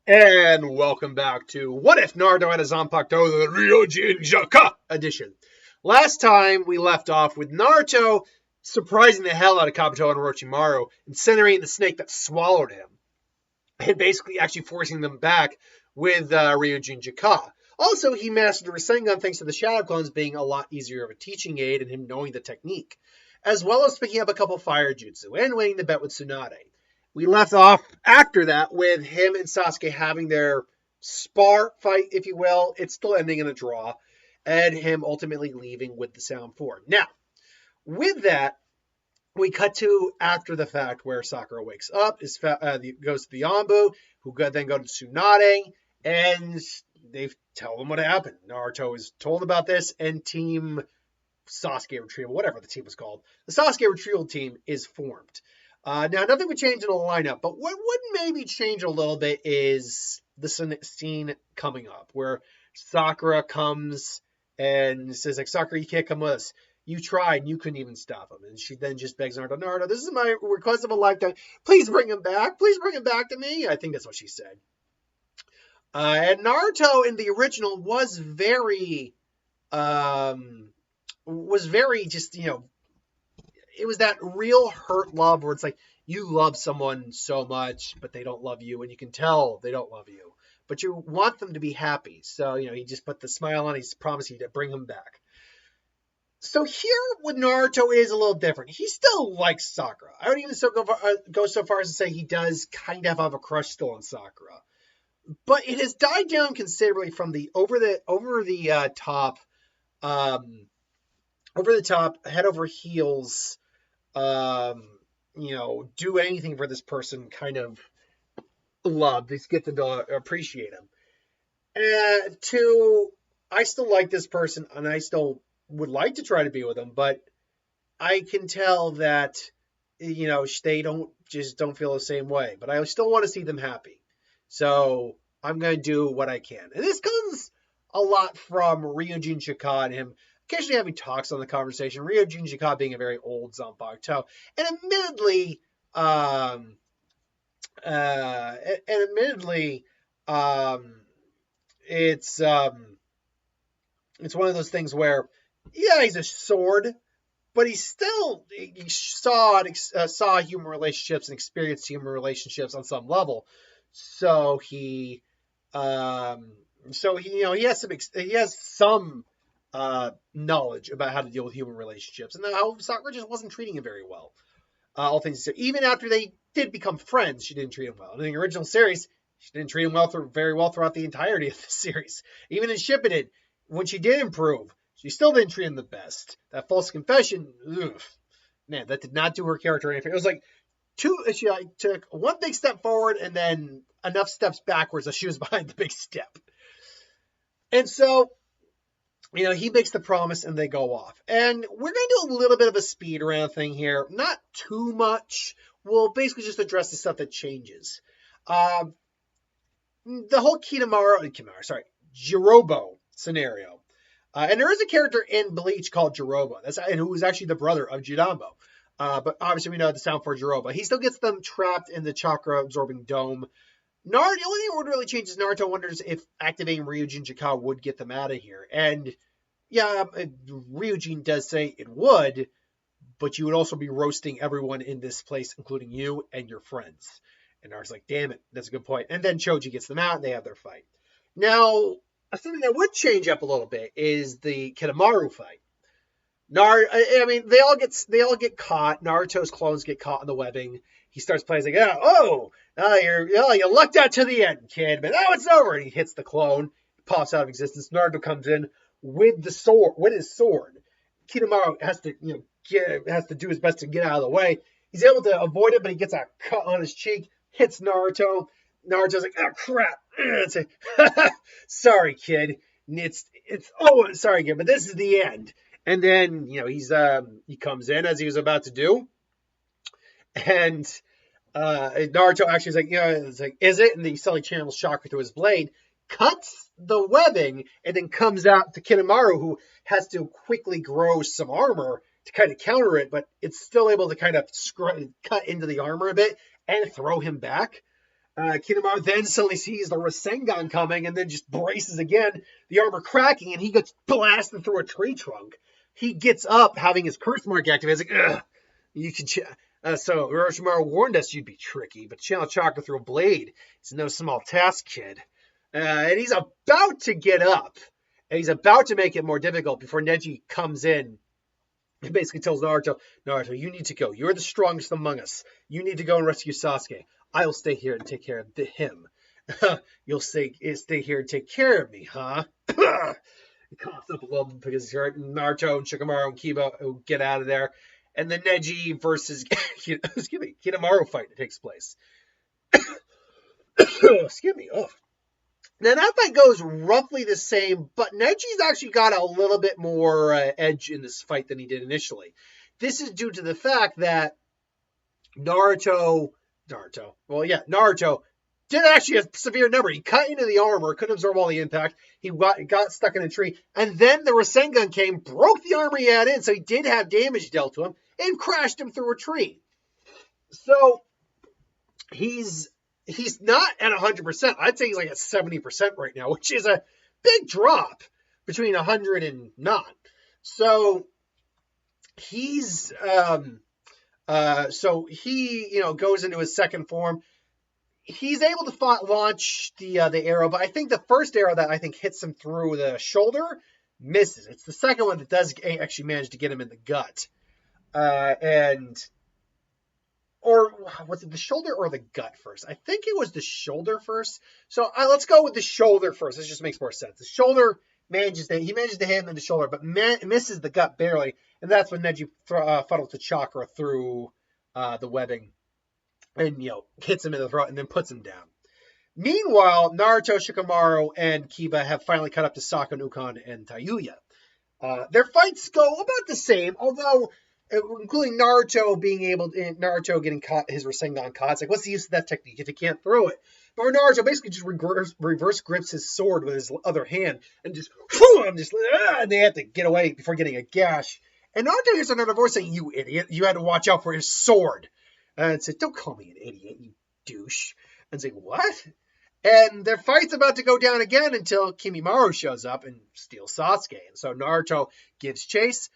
And welcome back to What If Naruto had a Zanpakuto, the Ryujinn Jakka edition. Last time we left off with Naruto surprising the hell out of Kabuto and Orochimaru, incinerating the snake that swallowed him, and basically actually forcing them back with Ryujinn Jakka. Also, he mastered the Rasengan thanks to the Shadow Clones being a lot easier of a teaching aid and him knowing the technique, as well as picking up a couple fire jutsu and winning the bet with Tsunade. We left off after that with him and Sasuke having their spar fight, if you will. It's still ending in a draw, and him ultimately leaving with the sound form. Now, with that, we cut to after the fact where Sakura wakes up, goes to the Anbu, who then go to Tsunade, and they tell them what happened. Naruto is told about this, and Team Sasuke Retrieval, whatever the team was called, the Sasuke Retrieval team is formed. Now, nothing would change in the lineup, but what would maybe change a little bit is the scene coming up where Sakura comes and says, like, Sakura, you can't come with us. You tried, and you couldn't even stop him. And she then just begs Naruto, this is my request of a lifetime. Please bring him back. Please bring him back to me. I think that's what she said. And Naruto in the original was very just, it was that real hurt love where it's like you love someone so much, but they don't love you, and you can tell they don't love you, but you want them to be happy. So, he just put the smile on. He's promised you to bring him back. So here with Naruto is a little different. He still likes Sakura. I don't even go so far as to say he does kind of have a crush still on Sakura, but it has died down considerably from the over the top, head over heels, do anything for this person kind of love. Just get them to appreciate him. And I still like this person, and I still would like to try to be with them, but I can tell that, they don't feel the same way. But I still want to see them happy. So I'm going to do what I can. And this comes a lot from Ryujinn Jakka and him occasionally having talks on the conversation. Ryujinn Jakka being a very old Zanpakuto, and admittedly, it's one of those things where, yeah, he's a sword, but he saw human relationships and experienced human relationships on some level. So he has some knowledge about how to deal with human relationships, and how Sakura just wasn't treating him very well. All things considered, even after they did become friends, she didn't treat him well. In the original series, she didn't treat him very well throughout the entirety of the series. Even in Shippuden, when she did improve, she still didn't treat him the best. That false confession, man, that did not do her character anything. It was like she took one big step forward and then enough steps backwards that she was behind the big step. And so, he makes the promise and they go off. And we're going to do a little bit of a speed round thing here. Not too much. We'll basically just address the stuff that changes. The whole Jirobo scenario. And there is a character in Bleach called Jirobo, and who is actually the brother of Jidanbo. But obviously we know the sound for Jirobo. He still gets them trapped in the chakra-absorbing dome. The only thing that would really change is Naruto wonders if activating Ryujinn Jakka would get them out of here. And yeah, Ryujin does say it would, but you would also be roasting everyone in this place, including you and your friends. And Naruto's like, damn it, that's a good point. And then Choji gets them out and they have their fight. Now, something that would change up a little bit is the Kimimaro fight. They all get caught. Naruto's clones get caught in the webbing. He starts playing like, you lucked out to the end, kid. But now it's over. And he hits the clone, pops out of existence. Naruto comes in with his sword. Kimimaro has to do his best to get out of the way. He's able to avoid it, but he gets a cut on his cheek, hits Naruto. Naruto's like, oh crap. It's like, sorry, kid. Sorry, kid, but this is the end. And then, he comes in as he was about to do. And Naruto actually is like, it's like, is it? And then he suddenly channels chakra through his blade, cuts the webbing, and then comes out to Kimimaro, who has to quickly grow some armor to kind of counter it, but it's still able to kind of cut into the armor a bit and throw him back. Kimimaro then suddenly sees the Rasengan coming and then just braces again, the armor cracking, and he gets blasted through a tree trunk. He gets up, having his curse mark activated. He's like, ugh, you can. So Orochimaru warned us you'd be tricky, but channel chakra through a blade is no small task, kid. And he's about to get up, and he's about to make it more difficult before Neji comes in. He basically tells Naruto, you need to go. You're the strongest among us. You need to go and rescue Sasuke. I'll stay here and take care of him. You'll stay here and take care of me, huh? He coughs up a little bit because he's hurt. Naruto and Shikamaru and Kiba get out of there. And the Neji versus Kimimaro fight takes place. Excuse me. Oh. Now, that fight goes roughly the same, but Neji's actually got a little bit more edge in this fight than he did initially. This is due to the fact that Naruto did actually a severe number. He cut into the armor, couldn't absorb all the impact. He got stuck in a tree, and then the Rasengan came, broke the armor he had in, so he did have damage dealt to him, and crashed him through a tree. So, he's not at 100%. I'd say he's like at 70% right now, which is a big drop between 100 and not. So he's he goes into his second form. He's able to launch the arrow, but I think the first arrow that I think hits him through the shoulder misses. It's the second one that does actually manage to get him in the gut. Or was it the shoulder or the gut first? I think it was the shoulder first. So let's go with the shoulder first. This just makes more sense. The shoulder manages to hit him in the shoulder, but misses the gut barely. And that's when Neji funnels the chakra through the webbing and, hits him in the throat and then puts him down. Meanwhile, Naruto, Shikamaru, and Kiba have finally caught up to Sokka, Ukon, and Tayuya. Their fights go about the same, although including Naruto getting caught, his Rasengan caught. It's like, what's the use of that technique if he can't throw it? But Naruto basically just reverse grips his sword with his other hand and and they have to get away before getting a gash. And Naruto hears another voice saying, "You idiot, you had to watch out for his sword." And said, "Don't call me an idiot, you douche." And say, "What?" And their fight's about to go down again until Kimimaro shows up and steals Sasuke. And so Naruto gives chase.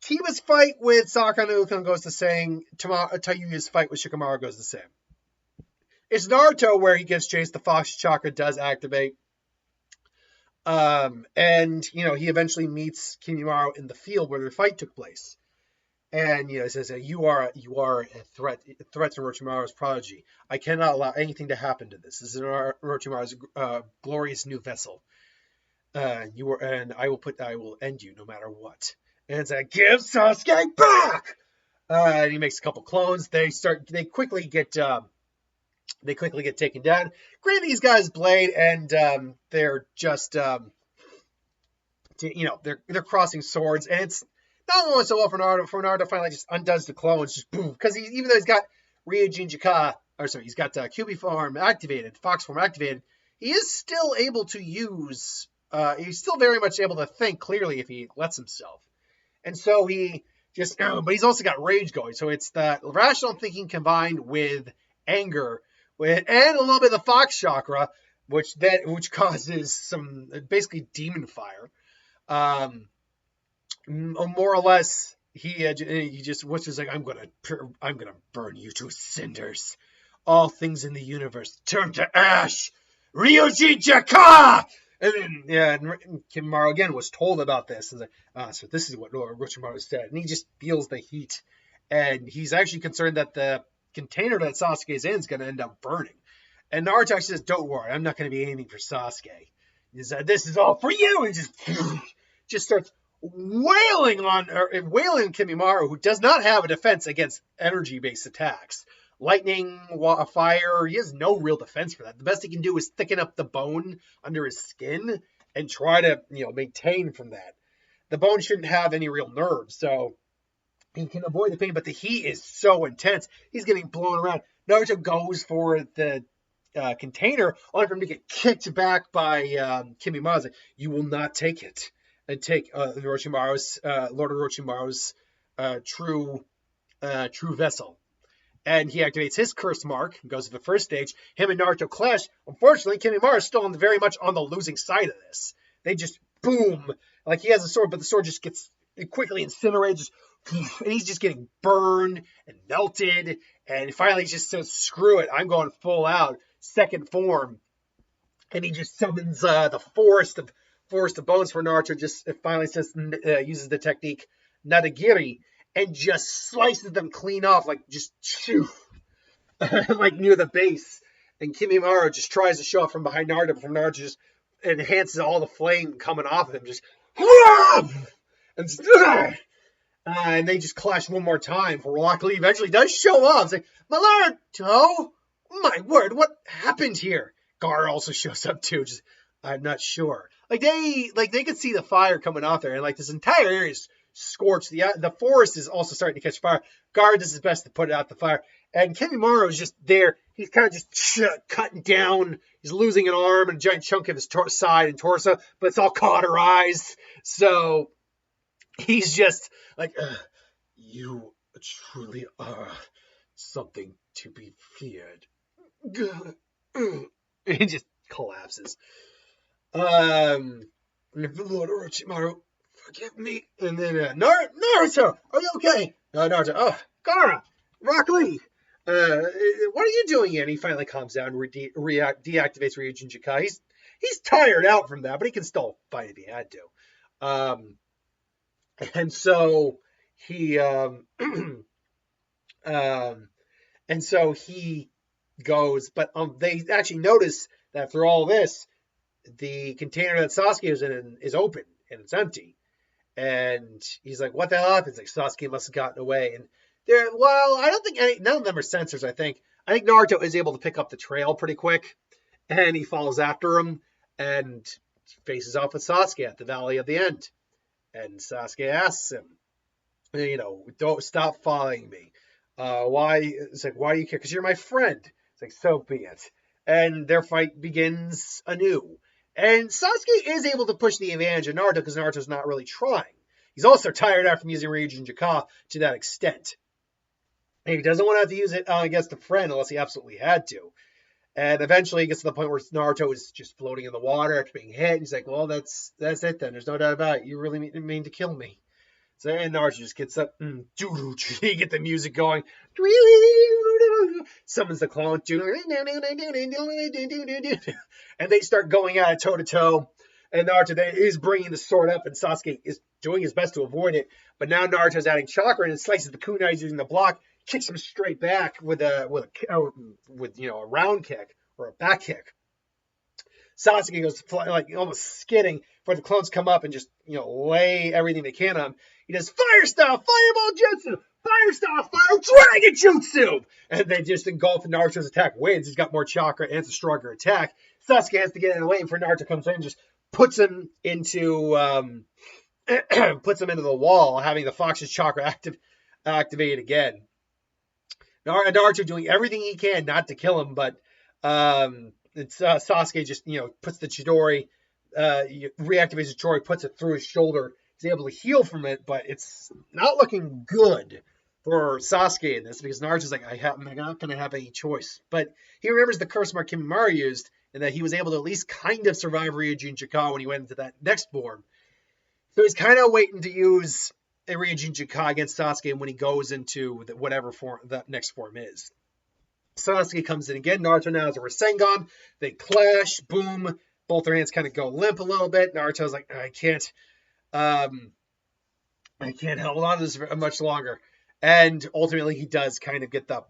Kiba's fight with Sokka and Ukon goes the same. Tayuya's fight with Shikamaru goes the same. It's Naruto where he gets chased. The Fox Chakra does activate. And, he eventually meets Kimimaro in the field where the fight took place. And, he says, you are a threat to Orochimaru's prodigy. I cannot allow anything to happen to this. This is Orochimaru's glorious new vessel. I will end you no matter what. And it's like, give Sasuke back! And he makes a couple clones. They quickly get taken down. Grant these guys blade, and they're just they're crossing swords, and it's not going so well for Naruto. Naruto finally just undoes the clones, just boom, because even though he's got Ryujinn Jakka, he's got QB form activated, Fox form activated, he is still able to use. He's still very much able to think clearly if he lets himself. And so he just, but he's also got rage going. So it's that rational thinking combined with anger, and a little bit of the Fox chakra, which causes some basically demon fire. More or less, he just whispers like, I'm gonna burn you to cinders. All things in the universe turn to ash. Ryujinn Jakka! And Kimimaro again was told about this. And like, so this is what Orochimaru said. And he just feels the heat. And he's actually concerned that the container that Sasuke's in is going to end up burning. And Naruto actually says, don't worry, I'm not going to be aiming for Sasuke. He said, this is all for you. And just starts wailing Kimimaro, who does not have a defense against energy-based attacks. Lightning, fire, he has no real defense for that. The best he can do is thicken up the bone under his skin and try to, maintain from that. The bone shouldn't have any real nerves, so he can avoid the pain, but the heat is so intense, he's getting blown around. Naruto goes for the container, only for him to get kicked back by Kimimaro. Like, you will not take it. And take Lord Orochimaru's true vessel. and he activates his curse mark and goes to the first stage. Him and Naruto clash. Unfortunately, Kimimaro is still very much on the losing side of this. They just boom. Like he has a sword, but the sword just gets quickly incinerated, and he's just getting burned and melted. And finally, he just says, "Screw it! I'm going full out, second form." And he just summons the forest of bones for Naruto. Just finally says uses the technique Nadagiri and just slices them clean off, like just like near the base. And Kimimaro just tries to show up from behind Naruto, but from Naruto just enhances all the flame coming off of him. Just and they just clash one more time. For Rock Lee eventually does show up. It's like, Naruto, my word, what happened here? Gar also shows up too. Just, I'm not sure. Like they could see the fire coming off there, and like this entire area is scorched. The forest is also starting to catch fire. Gar does his best to put out the fire, and Kimimaro is just there. He's kind of just cutting down. He's losing an arm and a giant chunk of his side and torso, but it's all cauterized. So he's just like, you truly are something to be feared. He just collapses. Lord Orochimaru, forgive me. And then Naruto, are you okay? Naruto, oh, Gaara, Rock Lee, what are you doing here? And he finally calms down and deactivates Ryujinn Jakka. He's tired out from that, but he can still fight if he had to. And so he goes, but they actually notice that through all this, the container that Sasuke is in is open and it's empty. And he's like, what the hell happened? Like, Sasuke must have gotten away. And I don't think none of them are censors, I think. I think Naruto is able to pick up the trail pretty quick. And he follows after him and faces off with Sasuke at the Valley of the End. And Sasuke asks him, don't stop following me. Why? It's like, why do you care? Because you're my friend. It's like, so be it. And their fight begins anew. And Sasuke is able to push the advantage of Naruto because Naruto's not really trying. He's also tired out from using Ryujinn Jakka to that extent. And he doesn't want to have to use it against a friend unless he absolutely had to. And eventually he gets to the point where Naruto is just floating in the water after being hit. And he's like, well, that's it then. There's no doubt about it. You really mean to kill me. So and Naruto just gets up. You get the music going. Summons the clone. And they start going at it toe-to-toe. And Naruto is bringing the sword up, and Sasuke is doing his best to avoid it. But now Naruto's adding chakra and slices the kunai using the block, kicks him straight back with a round kick or a back kick. Sasuke goes like almost skidding for the clones come up and just lay everything they can on him. He does fire style, fireball jutsu, fire style, fire dragon jutsu, and they just engulf Naruto's attack. Wins. He's got more chakra and it's a stronger attack. Sasuke has to get in the way before Naruto comes in and just puts him into the wall, having the Fox's chakra activate again. Naruto doing everything he can not to kill him, but Sasuke just puts the Chidori, reactivates the Chidori, puts it through his shoulder. He's able to heal from it, but it's not looking good for Sasuke in this because Naruto's like, I'm not going to have any choice. But he remembers the curse mark Kimimaro used and that he was able to at least kind of survive Ryujinn Jakka when he went into that next form. So he's kind of waiting to use a Ryujinn Jakka against Sasuke when he goes into whatever form that next form is. Sasuke comes in again. Naruto now has a Rasengan. They clash. Boom. Both their hands kind of go limp a little bit. Naruto's like, I can't hold on to this much longer. And ultimately he does kind of get the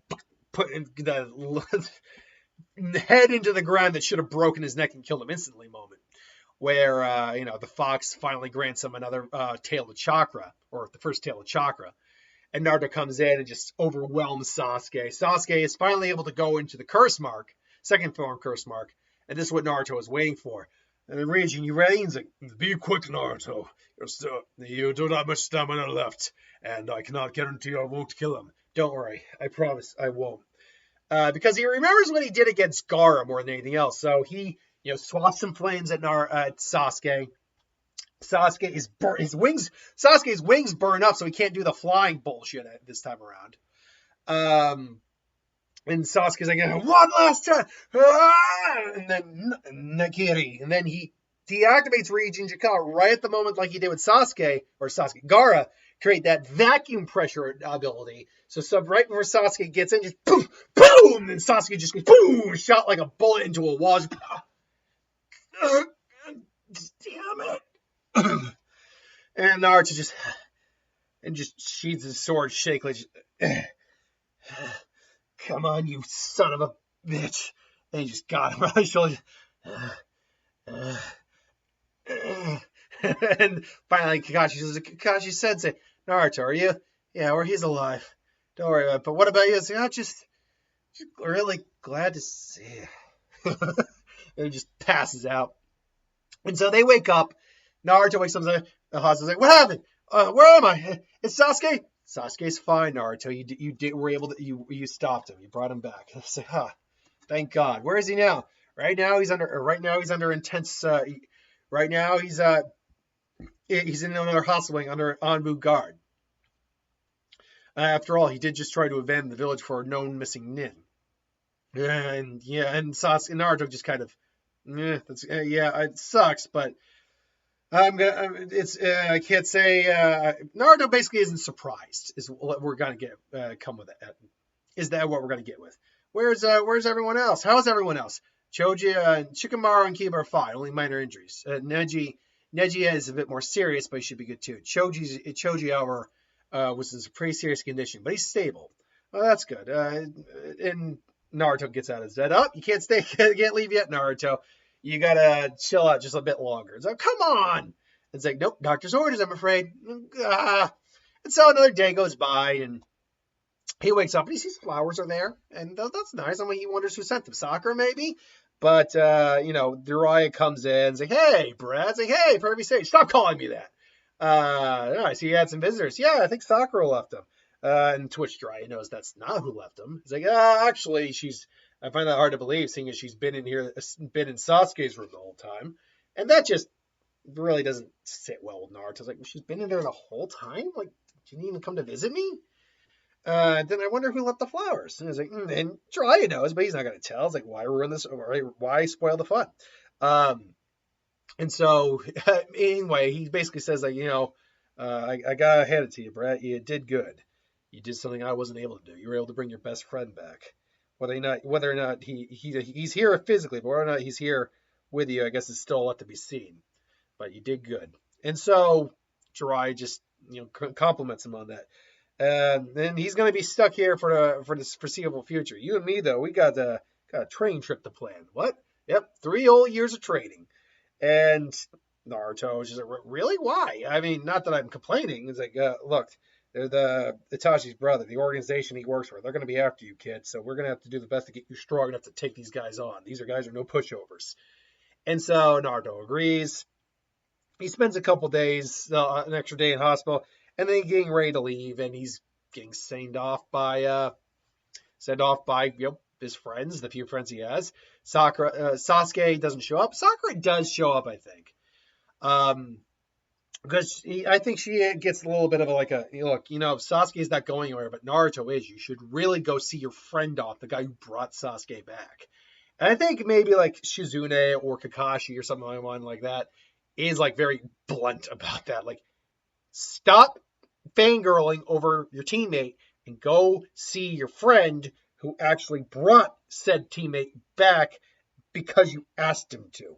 head into the ground that should have broken his neck and killed him instantly moment. Where, the fox finally grants him another tail of chakra, or the first tail of chakra. And Naruto comes in and just overwhelms Sasuke. Sasuke is finally able to go into the curse mark, second form curse mark. And this is what Naruto was waiting for. And then Ryujin, you ready? He's like, be quick, Naruto. You don't have much stamina left. And I cannot guarantee I won't kill him. Don't worry. I promise I won't. Because he remembers what he did against Gaara more than anything else. So he, swaps some flames at Sasuke. Sasuke's wings burn up, so he can't do the flying bullshit this time around. And Sasuke's like, one last time. Ah! And then Nakiri. And then he deactivates Ryujinn Jakka right at the moment, like he did with Gaara, create that vacuum pressure ability. So right before Sasuke gets in, just boom, boom, and Sasuke just goes boom, shot like a bullet into a wall. Just, damn it. And Naruto just sheathes his sword shakily. Come on, you son of a bitch. And he just got him on his shoulder. And finally, Kakashi says, Kakashi Sensei, Naruto, are you? Yeah, or he's alive. Don't worry about it. But what about you? I'm just really glad to see you. And he just passes out. And so they wake up. Naruto wakes up and the hospital's like, what happened? Where am I? It's Sasuke? Sasuke's fine, Naruto. You stopped him. You brought him back. It's like, thank God. Where is he now? Right now he's under intense. Right now he's in another hospital wing under Anbu guard. After all, he did just try to avenge the village for a known missing nin. And Sasuke and Naruto just kind of, it sucks, but I can't say. Naruto basically isn't surprised. Is what we're gonna get. Is that what we're gonna get with? Where's everyone else? How's everyone else? Choji, Shikamaru, and Kiba are fine. Only minor injuries. Neji is a bit more serious, but he should be good too. Choji, however, was in a pretty serious condition, but he's stable. Well, that's good. And Naruto gets out of his bed. You can't leave yet, Naruto. You gotta chill out just a bit longer. It's like, come on. It's like, nope, doctor's orders, I'm afraid. And so another day goes by, and he wakes up and he sees flowers are there, and that's nice. I mean, he wonders who sent them. Sakura, maybe? But, Jiraiya comes in and says, hey, Brad. It's like, hey, for every stage, stop calling me that. I see you had some visitors. Yeah, I think Sakura left them. And to which Jiraiya knows that's not who left them. He's like, actually, I find that hard to believe, seeing as she's been in Sasuke's room the whole time. And that just really doesn't sit well with Naruto. It's like, she's been in there the whole time? Like, she didn't even come to visit me? Then I wonder who left the flowers. And he's like, and Jiraiya knows, but he's not going to tell. It's like, why ruin this? Why spoil the fun? And so, anyway, he basically says, like, I got to hand it to you, Brett. You did good. You did something I wasn't able to do. You were able to bring your best friend back. Whether or not he's here physically, but whether or not he's here with you, I guess is still left to be seen. But you did good. And so Jiraiya just compliments him on that. And he's going to be stuck here for this foreseeable future. You and me, though, we got a training trip to plan. What? Yep, 3 whole years of training. And Naruto is just like, really? Why? I mean, not that I'm complaining. It's like, look. They're Itachi's brother, the organization he works for. They're going to be after you, kid. So we're going to have to do the best to get you strong enough to take these guys on. These guys are no pushovers. And so Naruto agrees. He spends a couple days, an extra day in hospital, and then getting ready to leave. And he's getting sent off by his friends, the few friends he has. Sasuke doesn't show up. Sakura does show up, I think. Because I think she gets a little bit of look, Sasuke's not going anywhere, but Naruto is. You should really go see your friend off, the guy who brought Sasuke back. And I think maybe like Shizune or Kakashi or something like that is like very blunt about that. Like, stop fangirling over your teammate and go see your friend who actually brought said teammate back because you asked him to.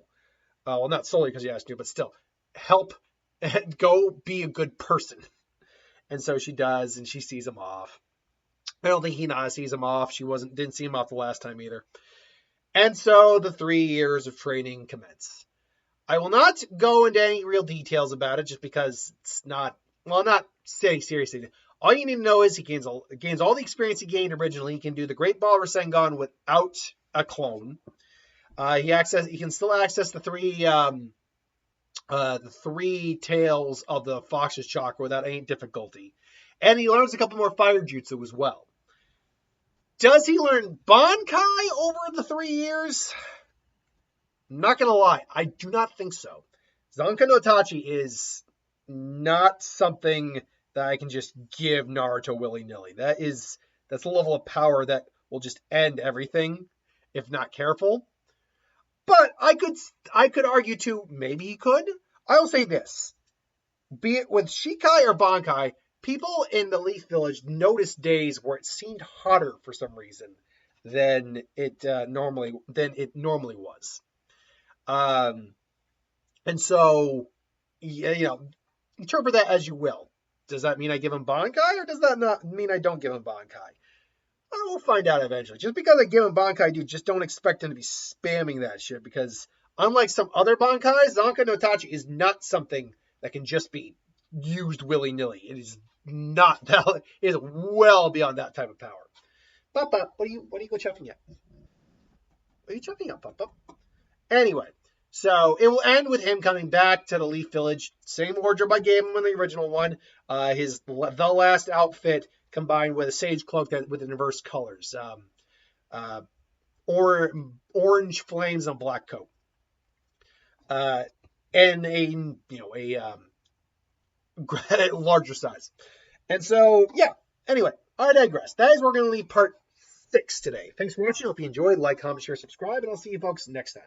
Well, not solely because you asked him to, but still, help. And go be a good person. And so she does, and she sees him off. I don't think Hinata sees him off. She didn't see him off the last time either. And so the 3 years of training commence. I will not go into any real details about it, just because it's not saying seriously. All you need to know is he gains all the experience he gained originally. He can do the Great Ball Rasengan without a clone. He can still access the three tails of the Fox's chakra without any difficulty. And he learns a couple more fire jutsu as well. Does he learn Bankai over the 3 years? I'm not going to lie. I do not think so. Zanpakuto no Itachi is not something that I can just give Naruto willy-nilly. That's a level of power that will just end everything if not careful. But I could argue too, maybe he could. I'll say this. Be it with Shikai or Bankai, people in the Leaf Village noticed days where it seemed hotter for some reason than it normally was. Um, and so, yeah, interpret that as you will. Does that mean I give him Bankai, or does that not mean I don't give him Bankai? We'll find out eventually. Just because I give him Bankai, dude, just don't expect him to be spamming that shit, because unlike some other Bankais, Zanka no Tachi is not something that can just be used willy-nilly. It is not that. It is well beyond that type of power. Papa, what are you go chuffing at? What are you chuffing at, Papa? Anyway, so it will end with him coming back to the Leaf Village. Same wardrobe I gave him in the original one. The last outfit combined with a sage cloak with inverse colors. Orange flames and a black coat. And a larger size. And so, yeah. Anyway, I digress. That is where we're going to leave part 6 today. Thanks for watching. Hope you enjoyed. Like, comment, share, subscribe, and I'll see you folks next time.